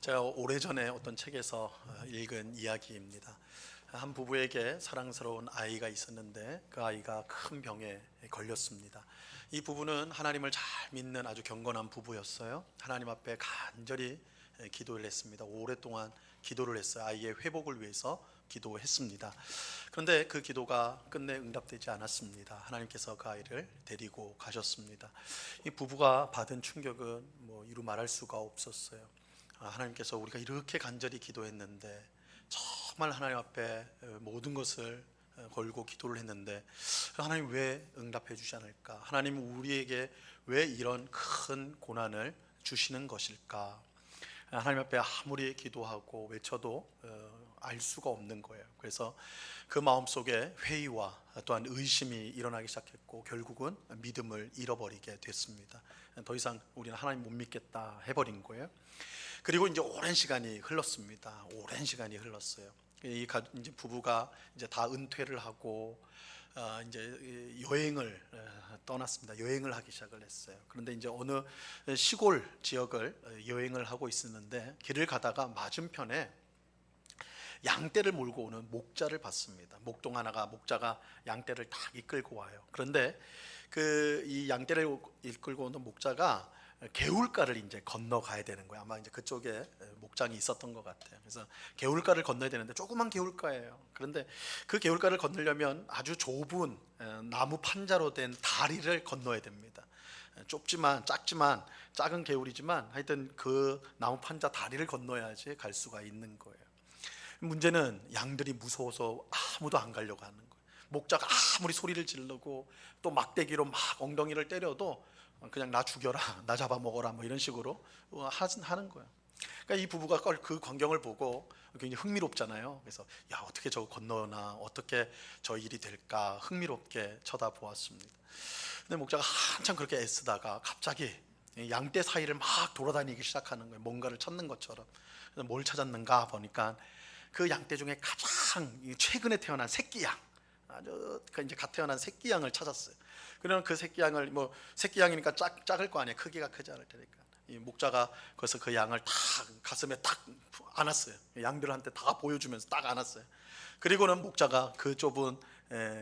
제가 오래전에 어떤 책에서 읽은 이야기입니다. 한 부부에게 사랑스러운 아이가 있었는데 그 아이가 큰 병에 걸렸습니다. 이 부부는 하나님을 잘 믿는 아주 경건한 부부였어요. 하나님 앞에 간절히 기도를 했습니다. 오랫동안 기도를 했어요. 아이의 회복을 위해서 기도했습니다. 그런데 그 기도가 끝내 응답되지 않았습니다. 하나님께서 그 아이를 데리고 가셨습니다. 이 부부가 받은 충격은 이루 말할 수가 없었어요. 하나님께서 우리가 이렇게 간절히 기도했는데, 정말 하나님 앞에 모든 것을 걸고 기도를 했는데 하나님 왜 응답해 주지 않을까? 하나님 우리에게 왜 이런 큰 고난을 주시는 것일까? 하나님 앞에 아무리 기도하고 외쳐도 알 수가 없는 거예요. 그래서 그 마음속에 회의와 또한 의심이 일어나기 시작했고 결국은 믿음을 잃어버리게 됐습니다. 더 이상 우리는 하나님 못 믿겠다 해버린 거예요. 그리고 이제 오랜 시간이 흘렀습니다. 오랜 시간이 흘렀어요. 이제 부부가 이제 다 은퇴를 하고 이제 여행을 떠났습니다. 여행을 하기 시작을 했어요. 그런데 이제 어느 시골 지역을 여행을 하고 있었는데 길을 가다가 맞은편에 양떼를 몰고 오는 목자를 봤습니다. 목동 하나가 목자가 양떼를 딱 이끌고 와요. 그런데 그 이 양떼를 이끌고 오는 목자가 개울가를 이제 건너가야 되는 거예요. 아마 이제 그쪽에 목장이 있었던 것 같아요. 그래서 개울가를 건너야 되는데 조그만 개울가예요. 그런데 그 개울가를 건너려면 아주 좁은 나무 판자로 된 다리를 건너야 됩니다. 좁지만 작지만 작은 개울이지만 하여튼 그 나무 판자 다리를 건너야지 갈 수가 있는 거예요. 문제는 양들이 무서워서 아무도 안 가려고 하는 거예요. 목자가 아무리 소리를 지르고 또 막대기로 막 엉덩이를 때려도 그냥 나 죽여라, 나 잡아먹어라 이런 식으로 하는 거예요. 그러니까 이 부부가 그 광경을 보고 굉장히 흥미롭잖아요. 그래서 야, 어떻게 저거 건너나, 어떻게 저 일이 될까 흥미롭게 쳐다보았습니다. 근데 목자가 한참 그렇게 애쓰다가 갑자기 양떼 사이를 막 돌아다니기 시작하는 거예요. 뭔가를 찾는 것처럼. 그래서 뭘 찾았는가 보니까 그 양떼 중에 가장 최근에 태어난 새끼 양, 아주 이제 갓 태어난 새끼 양을 찾았어요. 그러면 그 새끼 양을 새끼 양이니까 작을 거 아니에요. 크기가 크지 않을 테니까. 이 목자가 그래서 그 양을 딱 가슴에 딱 안았어요. 양들한테 다 보여주면서 딱 안았어요. 그리고는 목자가 그 좁은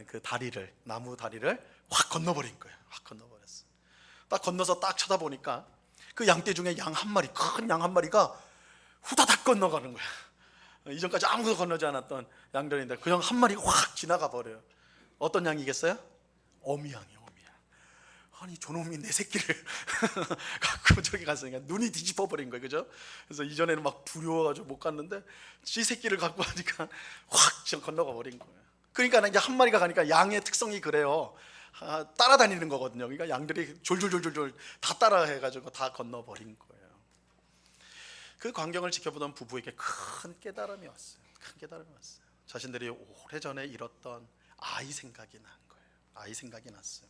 그 다리를, 나무 다리를 확 건너버린 거예요. 확 건너버렸어요. 딱 건너서 딱 쳐다보니까 그 양떼 중에 양 한 마리, 큰 양 한 마리가 후다닥 건너가는 거야. 이전까지 아무도 건너지 않았던 양들인데 그냥 한 마리가 확 지나가 버려요. 어떤 양이겠어요? 어미양이요. 어미양. 아니 저놈이 내 새끼를 갖고 저기 갔으니까 눈이 뒤집어 버린 거예요. 그죠? 그래서 이전에는 막 두려워가지고 못 갔는데 지 새끼를 갖고 가니까 확 건너가 버린 거예요. 그러니까 이제 한 마리가 가니까 양의 특성이 그래요. 따라다니는 거거든요. 그러니까 양들이 졸졸졸졸 다 따라해가지고 다 건너버린 거예요. 그 광경을 지켜보던 부부에게 큰 깨달음이 왔어요. 큰 깨달음이 왔어요. 자신들이 오래전에 잃었던 아이 생각이 난 거예요. 아이 생각이 났어요.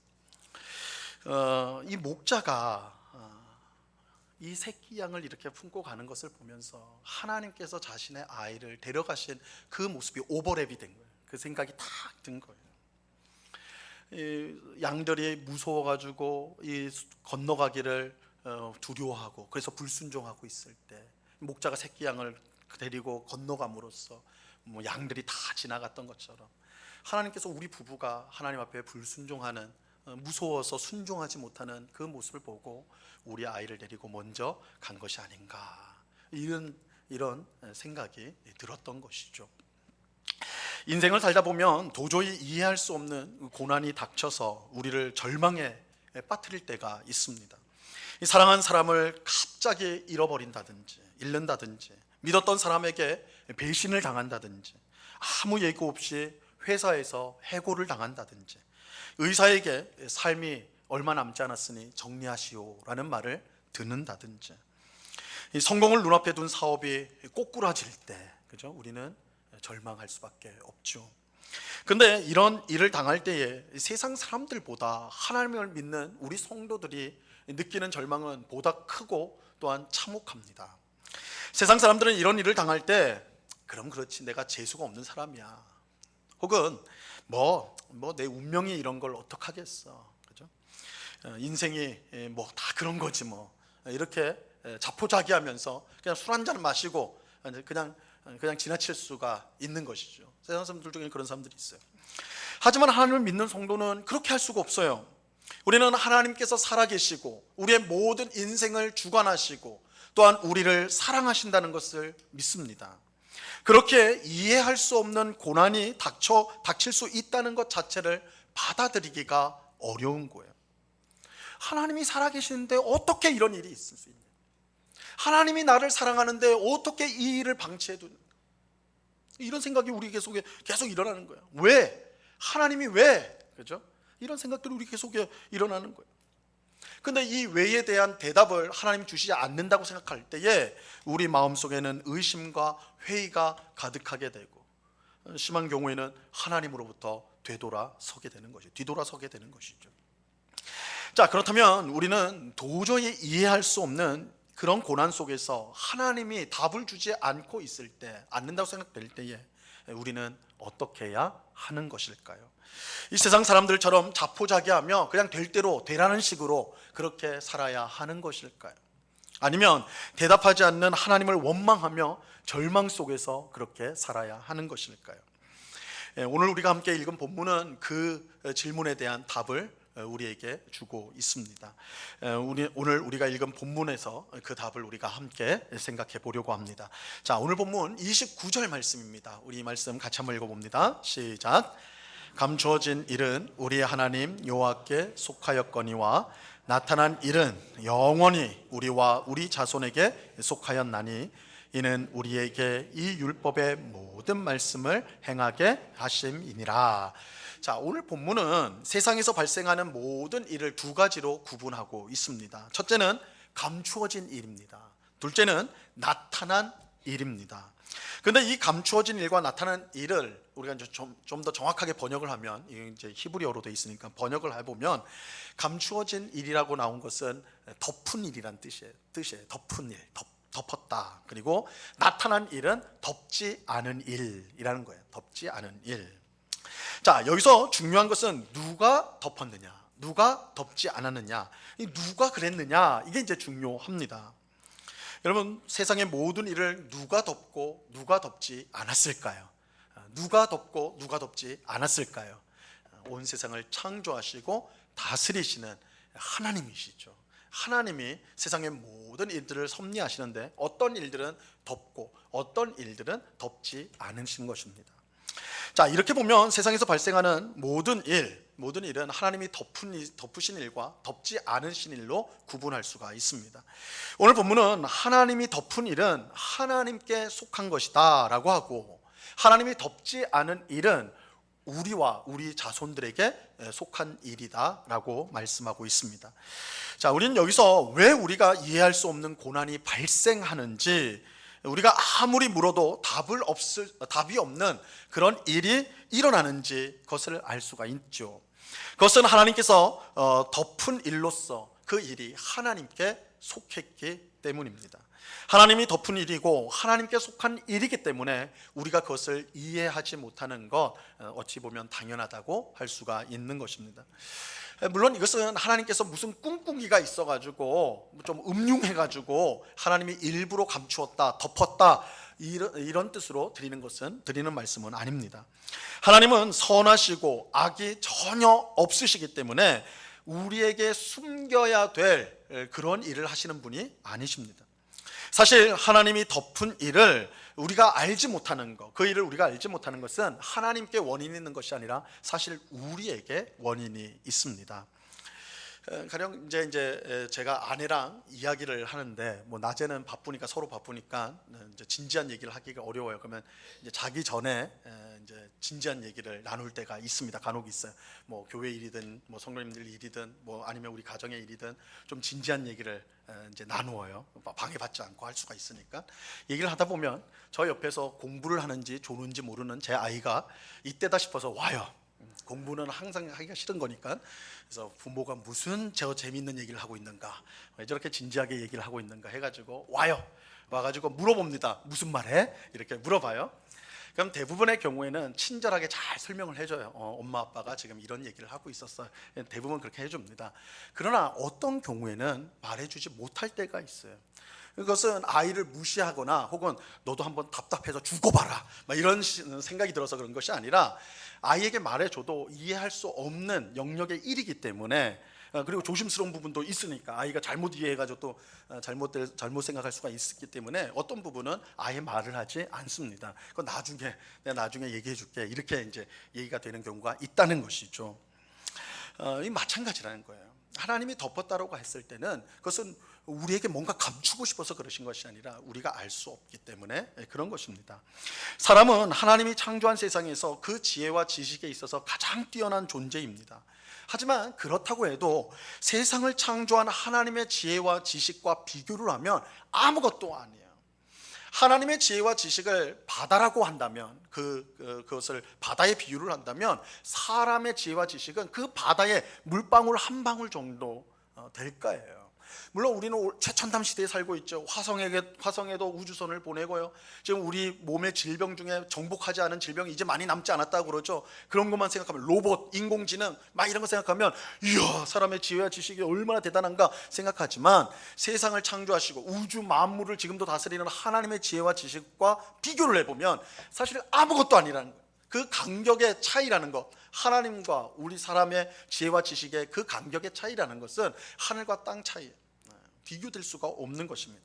이 목자가 이 새끼 양을 이렇게 품고 가는 것을 보면서 하나님께서 자신의 아이를 데려가신 그 모습이 오버랩이 된 거예요. 그 생각이 탁 든 거예요. 이 양들이 무서워가지고 이 건너가기를 두려워하고 그래서 불순종하고 있을 때 목자가 새끼 양을 데리고 건너감으로써 양들이 다 지나갔던 것처럼 하나님께서 우리 부부가 하나님 앞에 불순종하는, 무서워서 순종하지 못하는 그 모습을 보고 우리 아이를 데리고 먼저 간 것이 아닌가, 이런 생각이 들었던 것이죠. 인생을 살다 보면 도저히 이해할 수 없는 고난이 닥쳐서 우리를 절망에 빠뜨릴 때가 있습니다. 사랑한 사람을 갑자기 잃는다든지 믿었던 사람에게 배신을 당한다든지 아무 예고 없이 회사에서 해고를 당한다든지 의사에게 삶이 얼마 남지 않았으니 정리하시오라는 말을 듣는다든지 성공을 눈앞에 둔 사업이 꼬꾸라질 때, 그죠? 우리는 절망할 수밖에 없죠. 근데 이런 일을 당할 때에 세상 사람들보다 하나님을 믿는 우리 성도들이 느끼는 절망은 보다 크고 또한 참혹합니다. 세상 사람들은 이런 일을 당할 때 그럼 그렇지, 내가 재수가 없는 사람이야, 혹은 내 운명이 이런 걸 어떡하겠어, 그죠? 인생이 다 그런 거지 이렇게 자포자기하면서 그냥 술 한 잔 마시고 그냥 지나칠 수가 있는 것이죠. 세상 사람들 중에 그런 사람들이 있어요. 하지만 하나님을 믿는 성도는 그렇게 할 수가 없어요. 우리는 하나님께서 살아계시고 우리의 모든 인생을 주관하시고 또한 우리를 사랑하신다는 것을 믿습니다. 그렇게 이해할 수 없는 고난이 닥칠 수 있다는 것 자체를 받아들이기가 어려운 거예요. 하나님이 살아계시는데 어떻게 이런 일이 있을 수 있냐? 하나님이 나를 사랑하는데 어떻게 이 일을 방치해두는 거야? 이런 생각이 우리 속에 계속 일어나는 거예요. 왜? 하나님이 왜? 그죠? 이런 생각들이 우리 속에 일어나는 거예요. 근데 이 왜에 대한 대답을 하나님 주시지 않는다고 생각할 때에 우리 마음속에는 의심과 회의가 가득하게 되고 심한 경우에는 하나님으로부터 뒤돌아서게 되는 것이죠. 자, 그렇다면 우리는 도저히 이해할 수 없는 그런 고난 속에서 하나님이 답을 주지 않는다고 생각될 때에 우리는 어떻게 해야 하는 것일까요? 이 세상 사람들처럼 자포자기하며 그냥 될 대로 되라는 식으로 그렇게 살아야 하는 것일까요? 아니면 대답하지 않는 하나님을 원망하며 절망 속에서 그렇게 살아야 하는 것일까요? 오늘 우리가 함께 읽은 본문은 그 질문에 대한 답을 우리에게 주고 있습니다. 오늘 우리가 읽은 본문에서 그 답을 우리가 함께 생각해 보려고 합니다. 자, 오늘 본문 29절 말씀입니다. 우리 말씀 같이 한번 읽어봅니다. 시작. 감추어진 일은 우리의 하나님 여호와께 속하였거니와 나타난 일은 영원히 우리와 우리 자손에게 속하였나니 이는 우리에게 이 율법의 모든 말씀을 행하게 하심이니라. 자, 오늘 본문은 세상에서 발생하는 모든 일을 두 가지로 구분하고 있습니다. 첫째는 감추어진 일입니다. 둘째는 나타난 일입니다. 그런데 이 감추어진 일과 나타난 일을 우리가 이제 좀 더 정확하게 번역을 하면, 이제 히브리어로 되어 있으니까 번역을 해보면 감추어진 일이라고 나온 것은 덮은 일이란 뜻이에요. 덮은 일, 덮었다. 그리고 나타난 일은 덮지 않은 일이라는 거예요. 덮지 않은 일. 자, 여기서 중요한 것은 누가 덮었느냐, 누가 덮지 않았느냐, 누가 그랬느냐, 이게 이제 중요합니다. 여러분, 세상의 모든 일을 누가 덮고 누가 덮지 않았을까요? 누가 덮고 누가 덮지 않았을까요? 온 세상을 창조하시고 다스리시는 하나님이시죠. 하나님이 세상의 모든 일들을 섭리하시는데 어떤 일들은 덮고 어떤 일들은 덮지 않으신 것입니다. 자, 이렇게 보면 세상에서 발생하는 모든 일은 하나님이 덮으신 일과 덮지 않으신 일로 구분할 수가 있습니다. 오늘 본문은 하나님이 덮은 일은 하나님께 속한 것이다 라고 하고, 하나님이 덮지 않은 일은 우리와 우리 자손들에게 속한 일이다 라고 말씀하고 있습니다. 자, 우리는 여기서 왜 우리가 이해할 수 없는 고난이 발생하는지, 우리가 아무리 물어도 답이 없는 그런 일이 일어나는지 그것을 알 수가 있죠. 그것은 하나님께서 덮은 일로서 그 일이 하나님께 속했기 때문입니다. 하나님이 덮은 일이고 하나님께 속한 일이기 때문에 우리가 그것을 이해하지 못하는 것, 어찌 보면 당연하다고 할 수가 있는 것입니다. 물론 이것은 하나님께서 무슨 꿍꿍이가 있어가지고 좀 음흉해가지고 하나님이 일부러 감추었다, 덮었다, 이런 뜻으로 드리는 말씀은 아닙니다. 하나님은 선하시고 악이 전혀 없으시기 때문에 우리에게 숨겨야 될 그런 일을 하시는 분이 아니십니다. 사실 하나님이 덮은 일을 우리가 알지 못하는 것, 그 일을 우리가 알지 못하는 것은 하나님께 원인이 있는 것이 아니라 사실 우리에게 원인이 있습니다. 가령 이제 제가 아내랑 이야기를 하는데, 뭐 낮에는 서로 바쁘니까 이제 진지한 얘기를 하기가 어려워요. 그러면 이제 자기 전에 이제 진지한 얘기를 나눌 때가 있습니다. 간혹 있어요. 뭐 교회 일이든 뭐 성도님들 일이든 뭐 아니면 우리 가정의 일이든 좀 진지한 얘기를 이제 나누어요. 방해받지 않고 할 수가 있으니까. 얘기를 하다 보면 저 옆에서 공부를 하는지 조는지 모르는 제 아이가 이때다 싶어서 와요. 공부는 항상 하기가 싫은 거니까. 그래서 부모가 무슨 저 재밌는 얘기를 하고 있는가, 왜 저렇게 진지하게 얘기를 하고 있는가 해가지고 와가지고 물어봅니다. 무슨 말해? 이렇게 물어봐요. 그럼 대부분의 경우에는 친절하게 잘 설명을 해줘요. 엄마 아빠가 지금 이런 얘기를 하고 있었어요. 대부분 그렇게 해줍니다. 그러나 어떤 경우에는 말해주지 못할 때가 있어요. 그것은 아이를 무시하거나 혹은 너도 한번 답답해서 죽어봐라 막 이런 생각이 들어서 그런 것이 아니라 아이에게 말해줘도 이해할 수 없는 영역의 일이기 때문에, 그리고 조심스러운 부분도 있으니까 아이가 잘못 이해해가지고 또 잘못 생각할 수가 있기 때문에 어떤 부분은 아예 말을 하지 않습니다. 그건 내가 나중에 얘기해줄게 이렇게 이제 얘기가 되는 경우가 있다는 것이죠. 이 마찬가지라는 거예요. 하나님이 덮었다라고 했을 때는 그것은 우리에게 뭔가 감추고 싶어서 그러신 것이 아니라 우리가 알 수 없기 때문에 그런 것입니다. 사람은 하나님이 창조한 세상에서 그 지혜와 지식에 있어서 가장 뛰어난 존재입니다. 하지만 그렇다고 해도 세상을 창조한 하나님의 지혜와 지식과 비교를 하면 아무것도 아니에요. 하나님의 지혜와 지식을 바다라고 한다면 그것을 바다에 비유를 한다면 사람의 지혜와 지식은 그 바다의 물방울 한 방울 정도 될 거예요. 물론 우리는 최첨단 시대에 살고 있죠. 화성에도 우주선을 보내고요. 지금 우리 몸의 질병 중에 정복하지 않은 질병이 이제 많이 남지 않았다고 그러죠. 그런 것만 생각하면 로봇, 인공지능 막 이런 거 생각하면 이야 사람의 지혜와 지식이 얼마나 대단한가 생각하지만 세상을 창조하시고 우주 만물을 지금도 다스리는 하나님의 지혜와 지식과 비교를 해보면 사실 아무것도 아니라는 거예요. 그 간격의 차이라는 것, 하나님과 우리 사람의 지혜와 지식의 그 간격의 차이라는 것은 하늘과 땅 차이예요. 비교될 수가 없는 것입니다.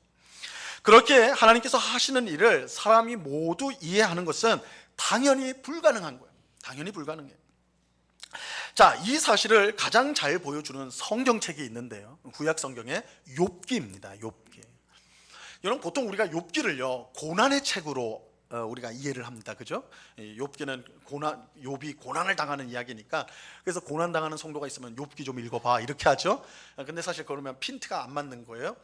그렇게 하나님께서 하시는 일을 사람이 모두 이해하는 것은 당연히 불가능한 거예요. 당연히 불가능해요. 자, 이 사실을 가장 잘 보여주는 성경책이 있는데요. 구약 성경의 욥기입니다. 욥기. 여러분 보통 우리가 욥기를요 고난의 책으로 우리가 이해를 합니다. 그죠? 욥기는 욥이 고난을 당하는 이야기니까 그래서 고난 당하는 성도가 있으면 욥기 좀 읽어봐 이렇게 하죠. 근데 사실 그러면 핀트가 안 맞는 거예요.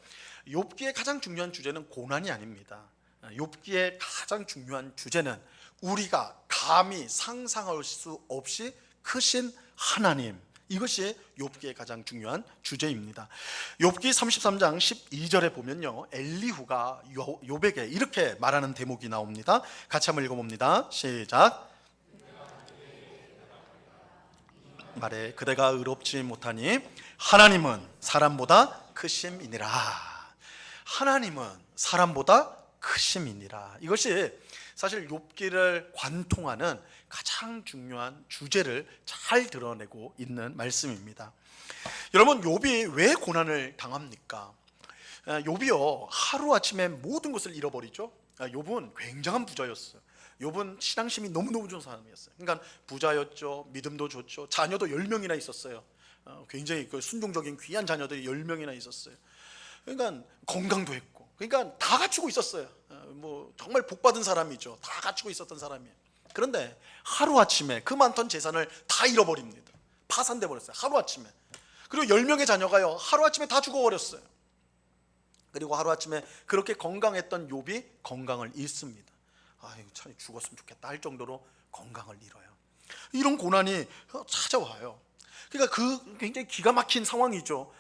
욥기의 가장 중요한 주제는 고난이 아닙니다. 욥기의 가장 중요한 주제는 우리가 감히 상상할 수 없이 크신 하나님, 이것이 욥기의 가장 중요한 주제입니다. 욥기 33장 12절에 보면요 엘리후가 욥에게 이렇게 말하는 대목이 나옵니다. 같이 한번 읽어봅니다. 시작. 말해 그대가 의롭지 못하니 하나님은 사람보다 크심이니라. 하나님은 사람보다 크심이니라. 이것이 사실 욥기를 관통하는 가장 중요한 주제를 잘 드러내고 있는 말씀입니다. 여러분 욥이 왜 고난을 당합니까? 욥이요 하루아침에 모든 것을 잃어버리죠. 욥은 굉장한 부자였어요. 욥은 신앙심이 너무너무 좋은 사람이었어요. 그러니까 부자였죠. 믿음도 좋죠. 자녀도 10명이나 있었어요. 굉장히 순종적인 귀한 자녀들이 10명이나 있었어요. 그러니까 건강도 했고, 그러니까 다 갖추고 있었어요. 뭐 정말 복받은 사람이죠. 다 갖추고 있었던 사람이에요. 그런데 하루아침에 그 많던 재산을 다 잃어버립니다. 파산돼 버렸어요. 하루아침에. 그리고 10명의 자녀가요 하루아침에 다 죽어버렸어요. 그리고 하루아침에 그렇게 건강했던 욥이 건강을 잃습니다. 아이고 참 죽었으면 좋겠다 할 정도로 건강을 잃어요. 이런 고난이 찾아와요. 그러니까 그 굉장히 기가 막힌 상황이죠.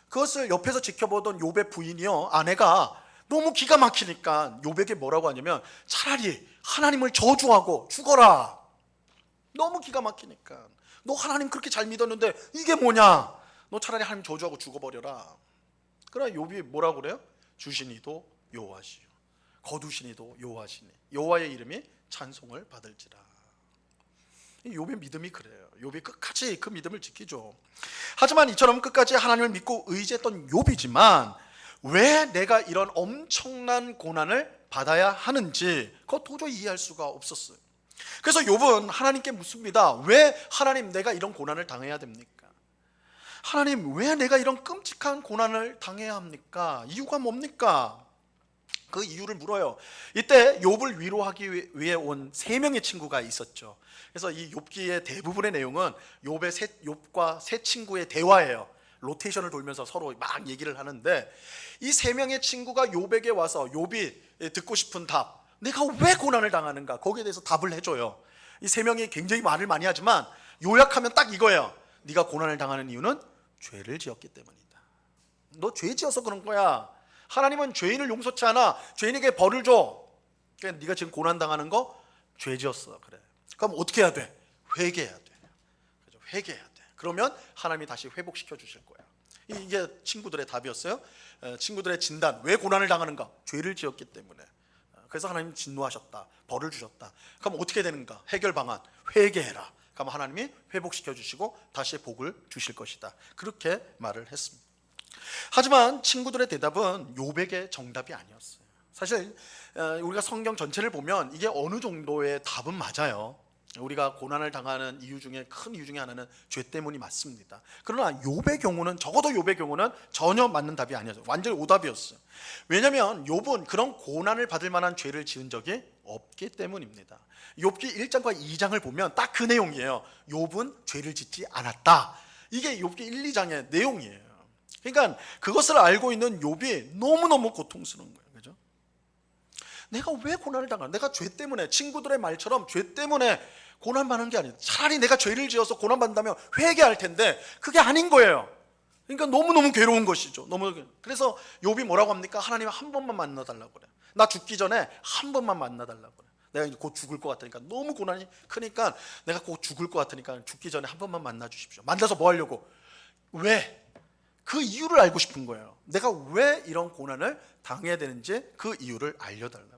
그것을 옆에서 지켜보던 욥의 부인이요 아내가 너무 기가 막히니까 욥에게 뭐라고 하냐면 차라리 하나님을 저주하고 죽어라. 너무 기가 막히니까 너 하나님 그렇게 잘 믿었는데 이게 뭐냐, 너 차라리 하나님 저주하고 죽어버려라. 그러나 욥이 뭐라고 그래요? 주시니도 여호와시요 거두시니도 여호와시니 여호와의 이름이 찬송을 받을지라. 욥의 믿음이 그래요. 욥이 끝까지 그 믿음을 지키죠. 하지만 이처럼 끝까지 하나님을 믿고 의지했던 욥이지만 왜 내가 이런 엄청난 고난을 받아야 하는지 그거 도저히 이해할 수가 없었어요. 그래서 욥은 하나님께 묻습니다. 왜 하나님 내가 이런 고난을 당해야 됩니까? 하나님 왜 내가 이런 끔찍한 고난을 당해야 합니까? 이유가 뭡니까? 그 이유를 물어요. 이때 욥을 위로하기 위해 온 3명의 친구가 있었죠. 그래서 이 욥기의 대부분의 내용은 욥과 세 친구의 대화예요. 로테이션을 돌면서 서로 막 얘기를 하는데 이 3명의 친구가 욥에게 와서 욥이 듣고 싶은 답, 내가 왜 고난을 당하는가, 거기에 대해서 답을 해줘요. 이 3명이 굉장히 말을 많이 하지만 요약하면 딱 이거예요. 네가 고난을 당하는 이유는 죄를 지었기 때문이다. 너 죄 지어서 그런 거야. 하나님은 죄인을 용서치 않아. 죄인에게 벌을 줘. 그러니까 네가 지금 고난 당하는 거 죄 지었어. 그래. 그럼 어떻게 해야 돼? 회개해야 돼. 그죠? 회개해야 돼. 그러면 하나님이 다시 회복시켜 주실 거야. 이게 친구들의 답이었어요. 친구들의 진단, 왜 고난을 당하는가? 죄를 지었기 때문에. 그래서 하나님 진노하셨다, 벌을 주셨다. 그럼 어떻게 되는가? 해결 방안, 회개해라. 그럼 하나님이 회복시켜 주시고 다시 복을 주실 것이다. 그렇게 말을 했습니다. 하지만 친구들의 대답은 욥에게 정답이 아니었어요. 사실 우리가 성경 전체를 보면 이게 어느 정도의 답은 맞아요. 우리가 고난을 당하는 이유 중에 큰 이유 중에 하나는 죄 때문이 맞습니다. 그러나 욥의 경우는, 적어도 욥의 경우는 전혀 맞는 답이 아니었어요. 완전히 오답이었어요. 왜냐하면 욥은 그런 고난을 받을 만한 죄를 지은 적이 없기 때문입니다. 욥기 1장과 2장을 보면 딱 그 내용이에요. 욥은 죄를 짓지 않았다. 이게 욥기 1, 2장의 내용이에요. 그러니까 그것을 알고 있는 욥이 너무너무 고통스러운 거예요. 그죠? 내가 왜 고난을 당하나? 내가 죄 때문에, 친구들의 말처럼 죄 때문에 고난받는 게 아니에요. 차라리 내가 죄를 지어서 고난받는다면 회개할 텐데 그게 아닌 거예요. 그러니까 너무너무 괴로운 것이죠. 그래서 욥이 뭐라고 합니까? 하나님 한 번만 만나달라고 그래요. 나 죽기 전에 한 번만 만나달라고 그래요. 내가 이제 곧 죽을 것 같으니까, 너무 고난이 크니까, 내가 곧 죽을 것 같으니까 죽기 전에 한 번만 만나 주십시오. 만나서 뭐 하려고? 왜? 그 이유를 알고 싶은 거예요. 내가 왜 이런 고난을 당해야 되는지 그 이유를 알려달라고.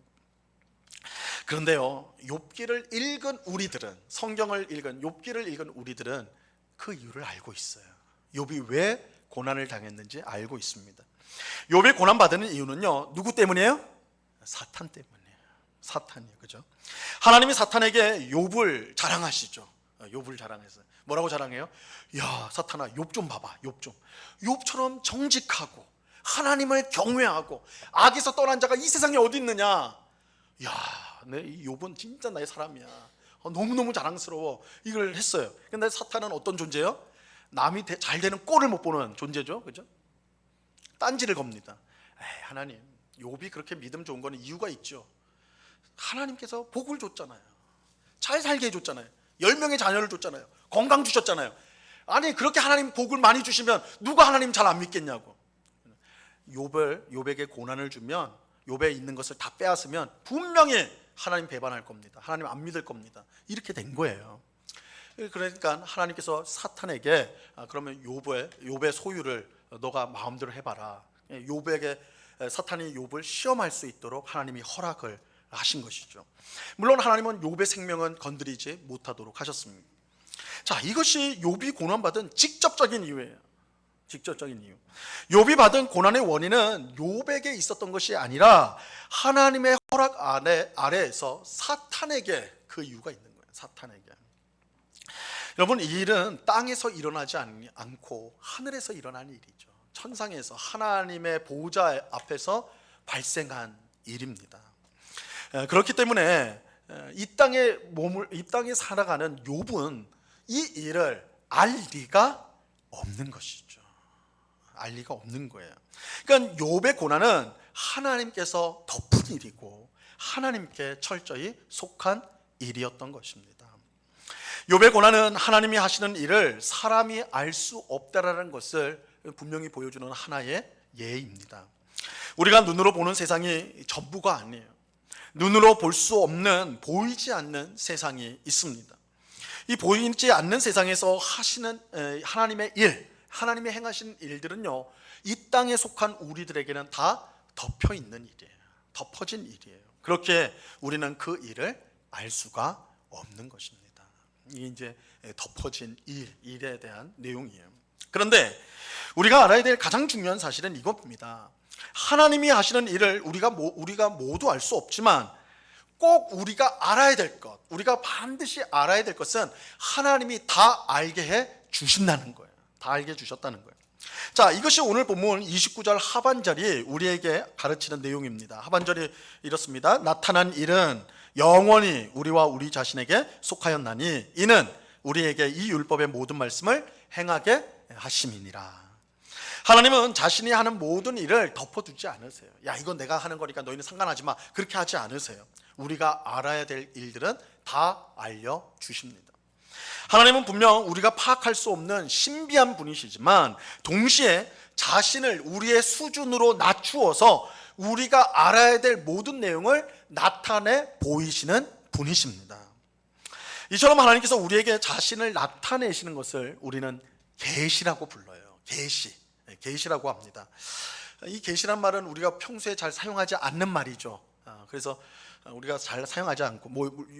그런데요, 욥기를 읽은 우리들은, 성경을 읽은, 욥기를 읽은 우리들은 그 이유를 알고 있어요. 욥이 왜 고난을 당했는지 알고 있습니다. 욥이 고난받는 이유는요, 누구 때문이에요? 사탄 때문이에요. 사탄이에요. 그죠? 하나님이 사탄에게 욥을 자랑하시죠. 욥을 자랑해서 뭐라고 자랑해요? 야, 사탄아, 욥 좀 봐봐. 욥 좀. 욥처럼 정직하고 하나님을 경외하고 악에서 떠난 자가 이 세상에 어디 있느냐? 야, 이 욥은 진짜 나의 사람이야. 너무너무 자랑스러워. 이걸 했어요. 근데 사탄은 어떤 존재예요? 남이 잘 되는 꼴을 못 보는 존재죠. 그죠? 딴지를 겁니다. 에이, 하나님, 욥이 그렇게 믿음 좋은 거는 이유가 있죠. 하나님께서 복을 줬잖아요. 잘 살게 해줬잖아요. 10명의 자녀를 줬잖아요. 건강 주셨잖아요. 아니, 그렇게 하나님 복을 많이 주시면 누가 하나님 잘 안 믿겠냐고. 욥에게 고난을 주면, 욥에 있는 것을 다 빼앗으면 분명히 하나님 배반할 겁니다. 하나님 안 믿을 겁니다. 이렇게 된 거예요. 그러니까 하나님께서 사탄에게 그러면 욥의 소유를 너가 마음대로 해봐라. 욥에게, 사탄이 욥을 시험할 수 있도록 하나님이 허락을 하신 것이죠. 물론 하나님은 욥의 생명은 건드리지 못하도록 하셨습니다. 자, 이것이 욥이 고난받은 직접적인 이유예요. 직접적인 이유. 욥이 받은 고난의 원인은 욥에게 있었던 것이 아니라 하나님의 허락 아래에서 사탄에게 그 이유가 있는 거예요. 사탄에게. 여러분, 이 일은 땅에서 일어나지 않고 하늘에서 일어난 일이죠. 천상에서 하나님의 보호자 앞에서 발생한 일입니다. 그렇기 때문에 이 땅에 살아가는 욥은 이 일을 알 리가 없는 것이죠. 알 리가 없는 거예요. 그러니까 욥의 고난은 하나님께서 덮은 일이고 하나님께 철저히 속한 일이었던 것입니다. 욥의 고난은 하나님이 하시는 일을 사람이 알 수 없다라는 것을 분명히 보여주는 하나의 예입니다. 우리가 눈으로 보는 세상이 전부가 아니에요. 눈으로 볼 수 없는, 보이지 않는 세상이 있습니다. 이 보이지 않는 세상에서 하시는 하나님의 일, 하나님이 행하신 일들은요, 이 땅에 속한 우리들에게는 다 덮여 있는 일이에요. 덮어진 일이에요. 그렇게 우리는 그 일을 알 수가 없는 것입니다. 이게 이제 덮어진 일에 대한 내용이에요. 그런데 우리가 알아야 될 가장 중요한 사실은 이겁니다. 하나님이 하시는 일을 우리가 모두 알 수 없지만 꼭 우리가 알아야 될 것, 우리가 반드시 알아야 될 것은 하나님이 다 알게 해 주신다는 거예요. 다 알게 해 주셨다는 거예요. 자, 이것이 오늘 본문 29절 하반절이 우리에게 가르치는 내용입니다. 하반절이 이렇습니다. 나타난 일은 영원히 우리와 우리 자신에게 속하였나니 이는 우리에게 이 율법의 모든 말씀을 행하게 하심이니라. 하나님은 자신이 하는 모든 일을 덮어두지 않으세요. 야, 이건 내가 하는 거니까 너희는 상관하지 마. 그렇게 하지 않으세요. 우리가 알아야 될 일들은 다 알려주십니다. 하나님은 분명 우리가 파악할 수 없는 신비한 분이시지만 동시에 자신을 우리의 수준으로 낮추어서 우리가 알아야 될 모든 내용을 나타내 보이시는 분이십니다. 이처럼 하나님께서 우리에게 자신을 나타내시는 것을 우리는 계시라고 불러요. 계시. 계시라고 합니다. 이 계시란 말은 우리가 평소에 잘 사용하지 않는 말이죠. 그래서 우리가 잘 사용하지 않고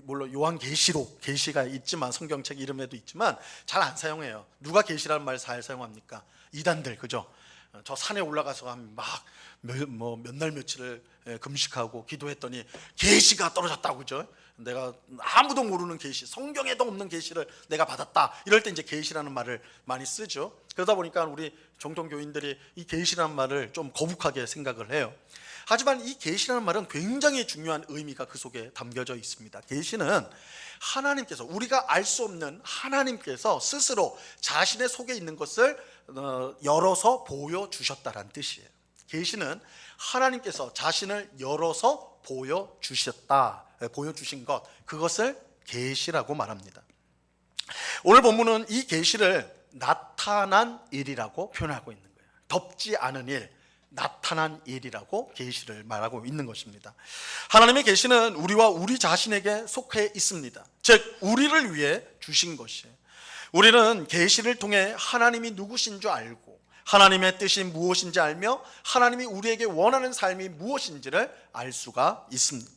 물론 요한계시록 계시가 있지만 성경책 이름에도 있지만 잘 안 사용해요. 누가 계시라는 말 잘 사용합니까? 이단들, 그죠? 저 산에 올라가서 막 몇 날 며칠을 금식하고 기도했더니 계시가 떨어졌다고, 그죠? 내가 아무도 모르는 계시, 성경에도 없는 계시를 내가 받았다. 이럴 때 이제 계시라는 말을 많이 쓰죠. 그러다 보니까 우리 정통 교인들이 이 계시라는 말을 좀 거북하게 생각을 해요. 하지만 이 계시라는 말은 굉장히 중요한 의미가 그 속에 담겨져 있습니다. 계시는 하나님께서, 우리가 알 수 없는 하나님께서 스스로 자신의 속에 있는 것을 열어서 보여주셨다라는 뜻이에요. 계시는 하나님께서 자신을 열어서 보여주셨다, 보여주신 것, 그것을 계시라고 말합니다. 오늘 본문은 이 계시를 나타난 일이라고 표현하고 있는 거예요. 덮지 않은 일, 나타난 일이라고 계시를 말하고 있는 것입니다. 하나님의 계시는 우리와 우리 자신에게 속해 있습니다. 즉 우리를 위해 주신 것이에요. 우리는 계시를 통해 하나님이 누구신 줄 알고 하나님의 뜻이 무엇인지 알며 하나님이 우리에게 원하는 삶이 무엇인지를 알 수가 있습니다.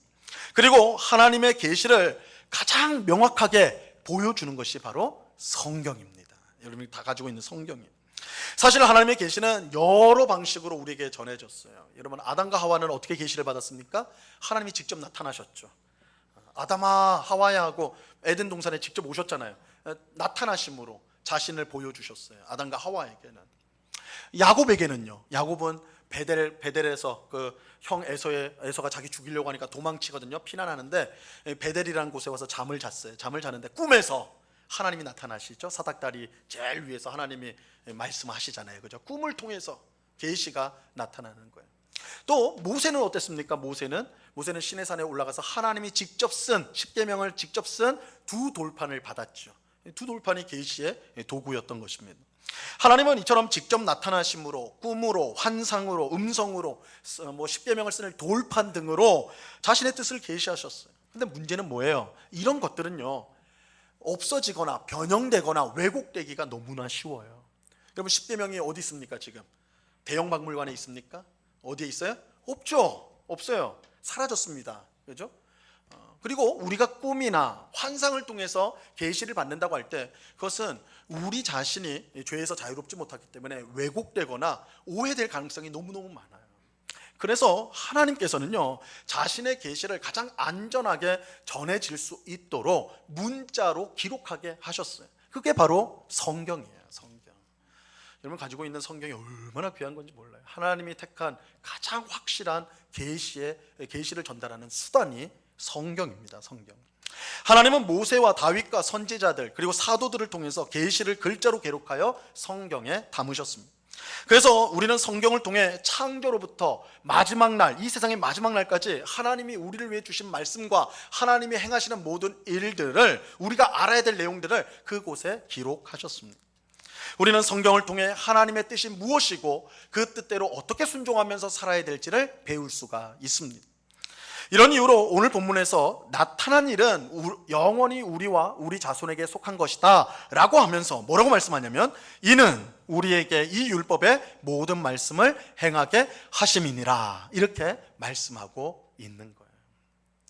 그리고 하나님의 계시를 가장 명확하게 보여주는 것이 바로 성경입니다. 여러분이 다 가지고 있는 성경이에요. 사실 하나님의 계시는 여러 방식으로 우리에게 전해졌어요. 여러분, 아담과 하와는 어떻게 계시를 받았습니까? 하나님이 직접 나타나셨죠. 아담아 하와야 하고 에덴 동산에 직접 오셨잖아요. 나타나심으로 자신을 보여주셨어요. 아담과 하와에게는. 야곱에게는요, 야곱은 베델에서 그 형 에서가 자기 죽이려고 하니까 도망치거든요. 피난하는데 베델이라는 곳에 와서 잠을 잤어요. 잠을 자는데 꿈에서 하나님이 나타나시죠. 사닥다리 제일 위에서 하나님이 말씀하시잖아요, 그죠? 꿈을 통해서 계시가 나타나는 거예요. 또 모세는 어땠습니까? 모세는 시내산에 올라가서 하나님이 직접 쓴 십계명을 직접 쓴 두 돌판을 받았죠. 두 돌판이 계시의 도구였던 것입니다. 하나님은 이처럼 직접 나타나심으로, 꿈으로, 환상으로, 음성으로, 십계명을 쓰는 돌판 등으로 자신의 뜻을 계시하셨어요. 근데 문제는 뭐예요? 이런 것들은요, 없어지거나 변형되거나 왜곡되기가 너무나 쉬워요. 여러분, 십계명이 어디 있습니까? 지금 대형 박물관에 있습니까? 어디에 있어요? 없어요. 사라졌습니다. 그죠? 그리고 우리가 꿈이나 환상을 통해서 계시를 받는다고 할 때 그것은 우리 자신이 죄에서 자유롭지 못하기 때문에 왜곡되거나 오해될 가능성이 너무너무 많아요. 그래서 하나님께서는요, 자신의 계시를 가장 안전하게 전해질 수 있도록 문자로 기록하게 하셨어요. 그게 바로 성경이에요. 성경. 여러분 가지고 있는 성경이 얼마나 귀한 건지 몰라요. 하나님이 택한 가장 확실한 계시를 전달하는 수단이 성경입니다. 성경. 하나님은 모세와 다윗과 선지자들 그리고 사도들을 통해서 계시를 글자로 기록하여 성경에 담으셨습니다. 그래서 우리는 성경을 통해 창조로부터 마지막 날, 이 세상의 마지막 날까지 하나님이 우리를 위해 주신 말씀과 하나님이 행하시는 모든 일들을, 우리가 알아야 될 내용들을 그곳에 기록하셨습니다. 우리는 성경을 통해 하나님의 뜻이 무엇이고 그 뜻대로 어떻게 순종하면서 살아야 될지를 배울 수가 있습니다. 이런 이유로 오늘 본문에서 나타난 일은 영원히 우리와 우리 자손에게 속한 것이다 라고 하면서 뭐라고 말씀하냐면, 이는 우리에게 이 율법의 모든 말씀을 행하게 하심이니라, 이렇게 말씀하고 있는 거예요.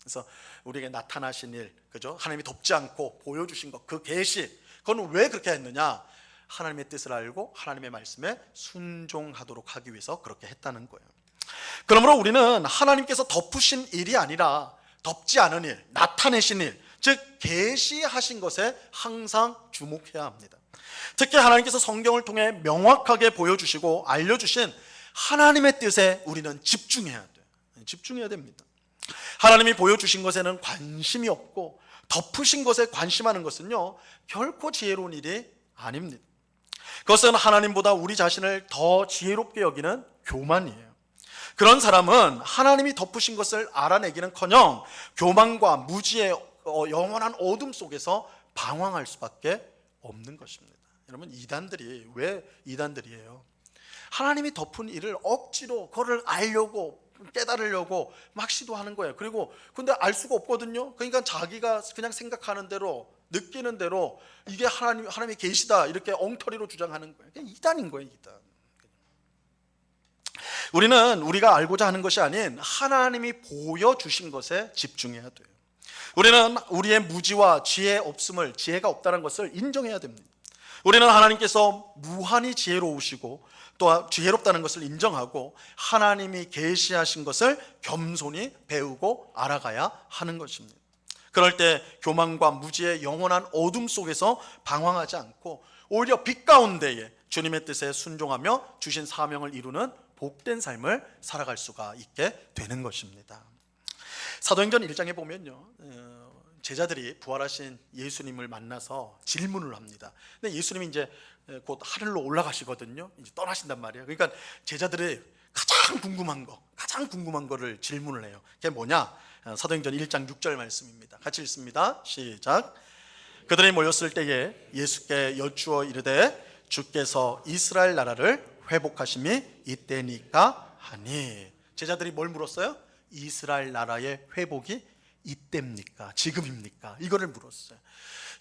그래서 우리에게 나타나신 일, 그죠? 하나님이 덮지 않고 보여주신 것, 그 계시, 그건 왜 그렇게 했느냐? 하나님의 뜻을 알고 하나님의 말씀에 순종하도록 하기 위해서 그렇게 했다는 거예요. 그러므로 우리는 하나님께서 덮으신 일이 아니라 덮지 않은 일, 나타내신 일, 즉 계시하신 것에 항상 주목해야 합니다. 특히 하나님께서 성경을 통해 명확하게 보여주시고 알려주신 하나님의 뜻에 우리는 집중해야 돼요. 집중해야 됩니다. 하나님이 보여주신 것에는 관심이 없고 덮으신 것에 관심하는 것은요, 결코 지혜로운 일이 아닙니다. 그것은 하나님보다 우리 자신을 더 지혜롭게 여기는 교만이에요. 그런 사람은 하나님이 덮으신 것을 알아내기는커녕 교만과 무지의 영원한 어둠 속에서 방황할 수밖에 없는 것입니다. 여러분, 이단들이 왜 이단들이에요? 하나님이 덮은 일을 억지로 그거를 알려고, 깨달으려고 막 시도하는 거예요. 그리고 근데 알 수가 없거든요. 그러니까 자기가 그냥 생각하는 대로, 느끼는 대로 이게 하나님의 계시다 이렇게 엉터리로 주장하는 거예요. 이단인 거예요, 이단. 우리는 우리가 알고자 하는 것이 아닌 하나님이 보여주신 것에 집중해야 돼요. 우리는 우리의 무지와 지혜가 없다는 것을 인정해야 됩니다. 우리는 하나님께서 무한히 지혜로우시고 또 지혜롭다는 것을 인정하고 하나님이 계시하신 것을 겸손히 배우고 알아가야 하는 것입니다. 그럴 때 교만과 무지의 영원한 어둠 속에서 방황하지 않고 오히려 빛 가운데에 주님의 뜻에 순종하며 주신 사명을 이루는 복된 삶을 살아갈 수가 있게 되는 것입니다. 사도행전 1장에 보면요, 제자들이 부활하신 예수님을 만나서 질문을 합니다. 근데 예수님이 이제 곧 하늘로 올라가시거든요. 이제 떠나신단 말이에요. 그러니까 제자들이 가장 궁금한 거를 질문을 해요. 그게 뭐냐? 사도행전 1장 6절 말씀입니다. 같이 읽습니다. 시작. 그들이 모였을 때에 예수께 여쭈어 이르되 주께서 이스라엘 나라를 회복하심이 이때니까 하니. 제자들이 뭘 물었어요? 이스라엘 나라의 회복이 이때입니까? 지금입니까? 이거를 물었어요.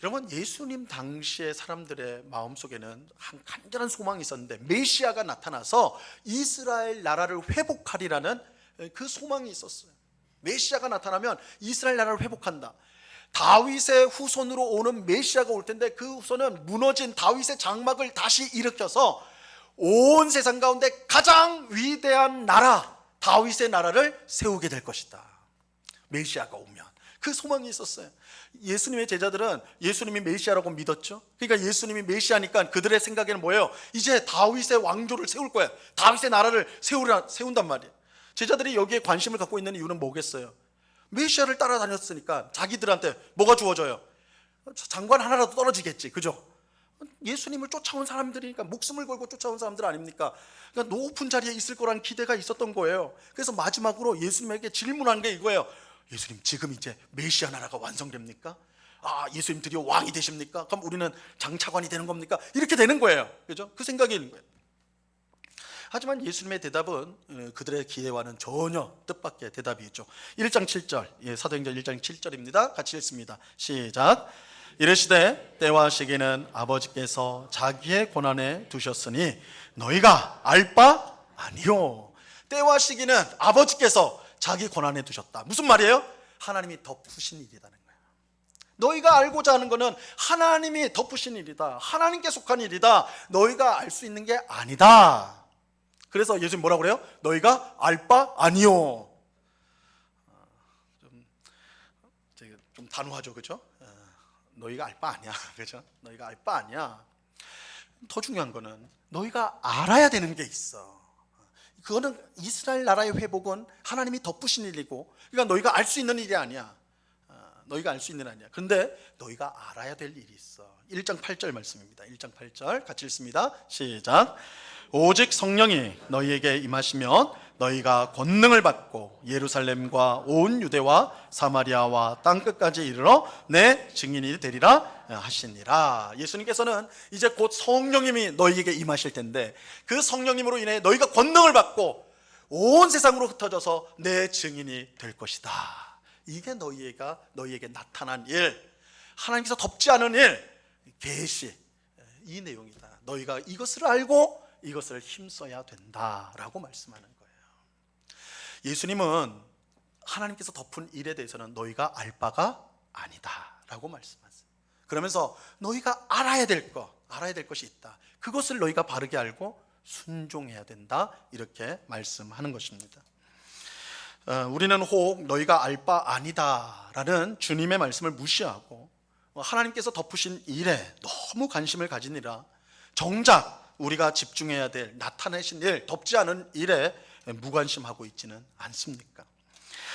여러분, 예수님 당시의 사람들의 마음속에는 한 간절한 소망이 있었는데 메시아가 나타나서 이스라엘 나라를 회복하리라는 그 소망이 있었어요. 메시아가 나타나면 이스라엘 나라를 회복한다. 다윗의 후손으로 오는 메시아가 올 텐데 그 후손은 무너진 다윗의 장막을 다시 일으켜서 온 세상 가운데 가장 위대한 나라, 다윗의 나라를 세우게 될 것이다. 메시아가 오면. 그 소망이 있었어요. 예수님의 제자들은 예수님이 메시아라고 믿었죠. 그러니까 예수님이 메시아니까 그들의 생각에는 뭐예요? 이제 다윗의 왕조를 세울 거야. 다윗의 나라를 세운단 말이에요. 제자들이 여기에 관심을 갖고 있는 이유는 뭐겠어요? 메시아를 따라다녔으니까 자기들한테 뭐가 주어져요? 장관 하나라도 떨어지겠지, 그죠? 예수님을 쫓아온 사람들이니까, 목숨을 걸고 쫓아온 사람들 아닙니까? 그러니까 높은 자리에 있을 거라는 기대가 있었던 거예요. 그래서 마지막으로 예수님에게 질문한 게 이거예요. 예수님, 지금 이제 메시아 나라가 완성됩니까? 예수님 드디어 왕이 되십니까? 그럼 우리는 장차관이 되는 겁니까? 이렇게 되는 거예요. 그죠? 그 생각이 있는 거예요. 하지만 예수님의 대답은 그들의 기대와는 전혀 뜻밖의 대답이죠. 1장 7절, 사도행전 1장 7절입니다. 같이 읽습니다. 시작. 이르시되 때와 시기는 아버지께서 자기의 권한에 두셨으니 너희가 알 바 아니요. 때와 시기는 아버지께서 자기 권한에 두셨다. 무슨 말이에요? 하나님이 덮으신 일이라는 거예요. 너희가 알고자 하는 것은 하나님이 덮으신 일이다. 하나님께 속한 일이다. 너희가 알 수 있는 게 아니다. 그래서 예수님 뭐라고 그래요? 너희가 알 바 아니요. 좀 단호하죠, 그죠? 너희가 알 바 아니야, 그죠? 너희가 알 바 아니야. 더 중요한 거는 너희가 알아야 되는 게 있어. 그거는 이스라엘 나라의 회복은 하나님이 덮으신 일이고, 그러니까 너희가 알 수 있는 일이 아니야. 너희가 알 수 있는 일 아니야. 그런데 너희가 알아야 될 일이 있어. 1장 8절 말씀입니다. 1장 8절 같이 읽습니다. 시작. 오직 성령이 너희에게 임하시면 너희가 권능을 받고 예루살렘과 온 유대와 사마리아와 땅끝까지 이르러 내 증인이 되리라 하시니라. 예수님께서는 이제 곧 성령님이 너희에게 임하실 텐데 그 성령님으로 인해 너희가 권능을 받고 온 세상으로 흩어져서 내 증인이 될 것이다. 이게 너희에게 나타난 일, 하나님께서 덮지 않은 일, 계시, 이 내용이다. 너희가 이것을 알고 이것을 힘써야 된다라고 말씀하는 거예요. 예수님은 하나님께서 덮은 일에 대해서는 너희가 알 바가 아니다라고 말씀하세요. 그러면서 너희가 알아야 될 것이 있다. 그것을 너희가 바르게 알고 순종해야 된다. 이렇게 말씀하는 것입니다. 우리는 혹 너희가 알 바 아니다라는 주님의 말씀을 무시하고 하나님께서 덮으신 일에 너무 관심을 가지니라 정작 우리가 집중해야 될 나타내신 일, 덮지 않은 일에 무관심하고 있지는 않습니까?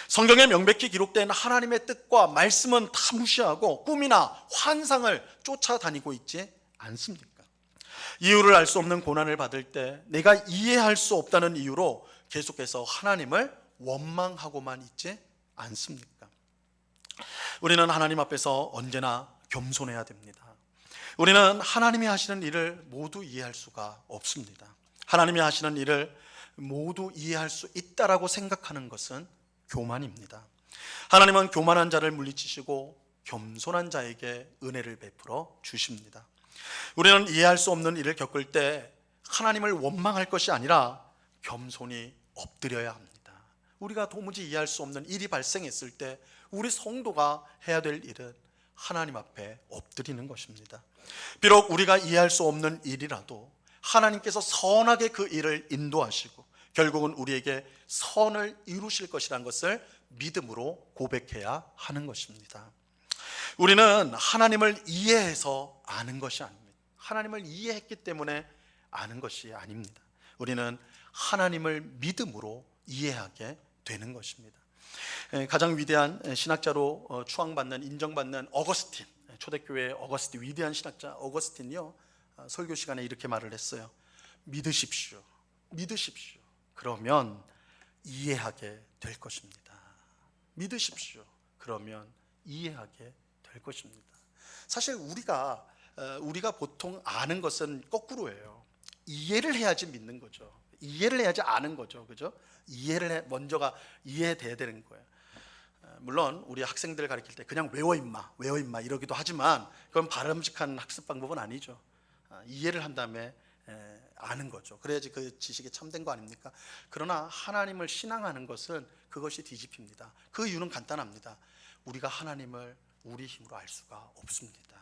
성경에 명백히 기록된 하나님의 뜻과 말씀은 다 무시하고 꿈이나 환상을 쫓아다니고 있지 않습니까? 이유를 알 수 없는 고난을 받을 때 내가 이해할 수 없다는 이유로 계속해서 하나님을 원망하고만 있지 않습니까? 우리는 하나님 앞에서 언제나 겸손해야 됩니다. 우리는 하나님이 하시는 일을 모두 이해할 수가 없습니다. 하나님이 하시는 일을 모두 이해할 수 있다라고 생각하는 것은 교만입니다. 하나님은 교만한 자를 물리치시고 겸손한 자에게 은혜를 베풀어 주십니다. 우리는 이해할 수 없는 일을 겪을 때 하나님을 원망할 것이 아니라 겸손히 엎드려야 합니다. 우리가 도무지 이해할 수 없는 일이 발생했을 때 우리 성도가 해야 될 일은 하나님 앞에 엎드리는 것입니다. 비록 우리가 이해할 수 없는 일이라도 하나님께서 선하게 그 일을 인도하시고 결국은 우리에게 선을 이루실 것이라는 것을 믿음으로 고백해야 하는 것입니다. 우리는 하나님을 이해해서 아는 것이 아닙니다. 하나님을 이해했기 때문에 아는 것이 아닙니다. 우리는 하나님을 믿음으로 이해하게 되는 것입니다. 가장 위대한 신학자로 추앙받는, 인정받는 어거스틴, 초대교회의 어거스틴, 위대한 신학자 어거스틴이요, 설교 시간에 이렇게 말을 했어요. 믿으십시오. 믿으십시오. 그러면 이해하게 될 것입니다. 믿으십시오. 그러면 이해하게 될 것입니다. 사실 우리가 보통 아는 것은 거꾸로예요. 이해를 해야지 믿는 거죠. 이해를 해야지 아는 거죠. 그죠? 먼저가 이해돼야 되는 거예요. 물론 우리 학생들 가르칠 때 그냥 외워 임마 이러기도 하지만 그건 바람직한 학습 방법은 아니죠. 이해를 한 다음에 아는 거죠. 그래야지 그 지식이 참된 거 아닙니까? 그러나 하나님을 신앙하는 것은 그것이 뒤집힙니다. 그 이유는 간단합니다. 우리가 하나님을 우리 힘으로 알 수가 없습니다.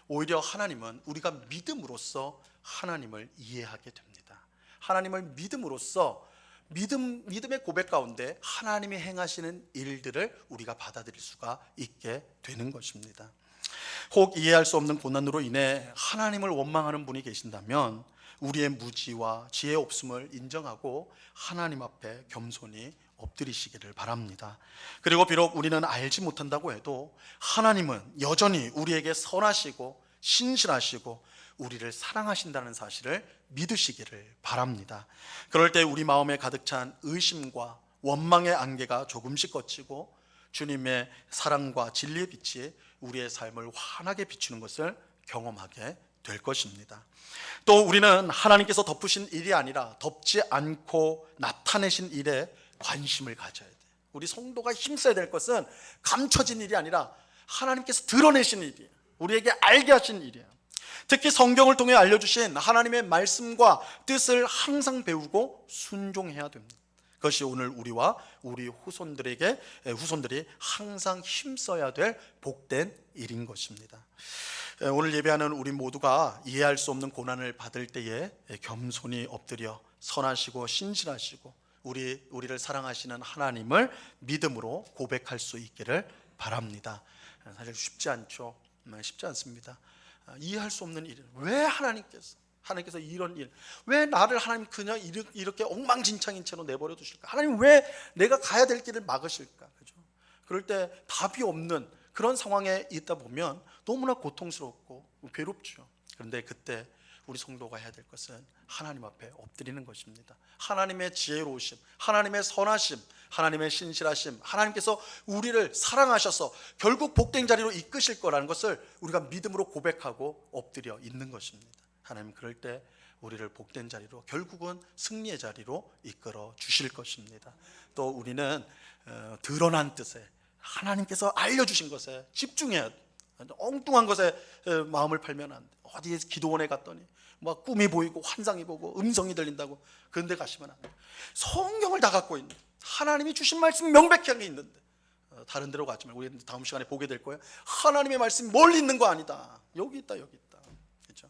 오히려 하나님은 우리가 믿음으로써 하나님을 이해하게 됩니다. 하나님을 믿음으로써 믿음의 고백 가운데 하나님이 행하시는 일들을 우리가 받아들일 수가 있게 되는 것입니다. 혹 이해할 수 없는 고난으로 인해 하나님을 원망하는 분이 계신다면 우리의 무지와 지혜 없음을 인정하고 하나님 앞에 겸손히 엎드리시기를 바랍니다. 그리고 비록 우리는 알지 못한다고 해도 하나님은 여전히 우리에게 선하시고 신실하시고 우리를 사랑하신다는 사실을 믿으시기를 바랍니다. 그럴 때 우리 마음에 가득 찬 의심과 원망의 안개가 조금씩 걷히고 주님의 사랑과 진리의 빛이 우리의 삶을 환하게 비추는 것을 경험하게 될 것입니다. 또 우리는 하나님께서 덮으신 일이 아니라 덮지 않고 나타내신 일에 관심을 가져야 돼요. 우리 성도가 힘써야 될 것은 감춰진 일이 아니라 하나님께서 드러내신 일이에요. 우리에게 알게 하신 일이에요. 특히 성경을 통해 알려주신 하나님의 말씀과 뜻을 항상 배우고 순종해야 됩니다. 그것이 오늘 우리와 우리 후손들이 항상 힘써야 될 복된 일인 것입니다. 오늘 예배하는 우리 모두가 이해할 수 없는 고난을 받을 때에 겸손히 엎드려 선하시고 신실하시고 우리를 사랑하시는 하나님을 믿음으로 고백할 수 있기를 바랍니다. 사실 쉽지 않습니다. 이해할 수 없는 일, 왜 하나님께서 이런 일, 왜 나를 하나님 그냥 이렇게 엉망진창인 채로 내버려 두실까? 하나님 왜 내가 가야 될 길을 막으실까? 그죠? 그럴 때 답이 없는 그런 상황에 있다 보면 너무나 고통스럽고 괴롭죠. 그런데 그때 우리 성도가 해야 될 것은 하나님 앞에 엎드리는 것입니다. 하나님의 지혜로우심, 하나님의 선하심, 하나님의 신실하심, 하나님께서 우리를 사랑하셔서 결국 복된 자리로 이끄실 거라는 것을 우리가 믿음으로 고백하고 엎드려 있는 것입니다. 하나님 그럴 때 우리를 복된 자리로, 결국은 승리의 자리로 이끌어 주실 것입니다. 또 우리는 드러난 뜻에, 하나님께서 알려주신 것에 집중해야 돼. 엉뚱한 것에 마음을 팔면 안 돼. 어디에 기도원에 갔더니 막 꿈이 보이고 환상이 보고 음성이 들린다고 그런 데 가시면 안 돼. 성경을 다 갖고 있는, 하나님이 주신 말씀 명백하게 있는데 다른 데로 가지 말고, 우리 다음 시간에 보게 될 거예요. 하나님의 말씀이 멀리 있는 거 아니다. 여기 있다. 그렇죠?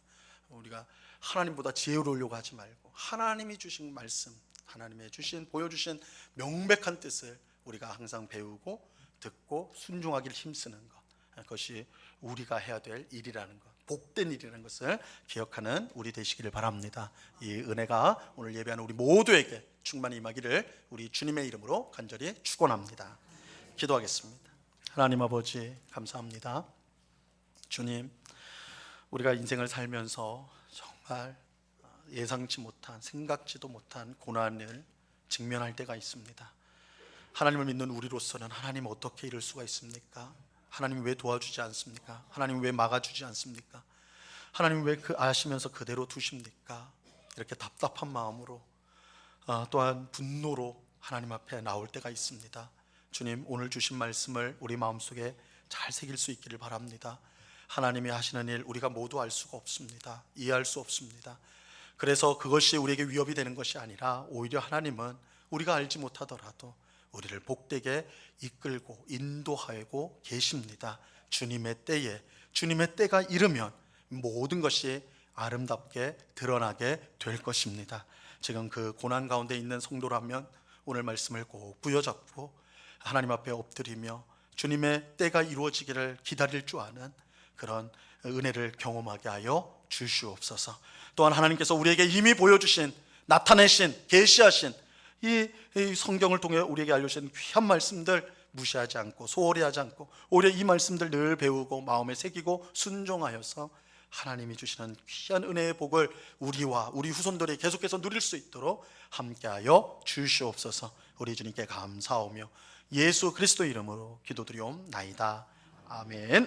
우리가 하나님보다 지혜로우려고 하지 말고 하나님이 주신 말씀, 하나님의 보여주신 명백한 뜻을 우리가 항상 배우고 듣고 순종하기를 힘쓰는 것, 그것이 우리가 해야 될 일이라는 것, 복된 일이라는 것을 기억하는 우리 되시기를 바랍니다. 이 은혜가 오늘 예배하는 우리 모두에게 충만히 임하기를 우리 주님의 이름으로 간절히 축원합니다. 기도하겠습니다. 하나님 아버지 감사합니다. 주님, 우리가 인생을 살면서 정말 예상치 못한, 생각지도 못한 고난을 직면할 때가 있습니다. 하나님을 믿는 우리로서는 하나님 어떻게 이럴 수가 있습니까? 하나님 왜 도와주지 않습니까? 하나님 왜 막아주지 않습니까? 하나님 왜 아시면서 그대로 두십니까? 이렇게 답답한 마음으로, 또한 분노로 하나님 앞에 나올 때가 있습니다. 주님, 오늘 주신 말씀을 우리 마음속에 잘 새길 수 있기를 바랍니다. 하나님이 하시는 일 우리가 모두 알 수가 없습니다. 이해할 수 없습니다. 그래서 그것이 우리에게 위협이 되는 것이 아니라 오히려 하나님은 우리가 알지 못하더라도 우리를 복되게 이끌고 인도하고 계십니다. 주님의 때에, 주님의 때가 이르면 모든 것이 아름답게 드러나게 될 것입니다. 지금 그 고난 가운데 있는 성도라면 오늘 말씀을 꼭 부여잡고 하나님 앞에 엎드리며 주님의 때가 이루어지기를 기다릴 줄 아는 그런 은혜를 경험하게 하여 주시옵소서. 또한 하나님께서 우리에게 이미 보여주신, 나타내신, 계시하신 이 성경을 통해 우리에게 알려주신 귀한 말씀들 무시하지 않고 소홀히 하지 않고 오히려 이 말씀들 늘 배우고 마음에 새기고 순종하여서 하나님이 주시는 귀한 은혜의 복을 우리와 우리 후손들이 계속해서 누릴 수 있도록 함께하여 주시옵소서. 우리 주님께 감사하며 예수 그리스도 이름으로 기도드리옵나이다. 아멘.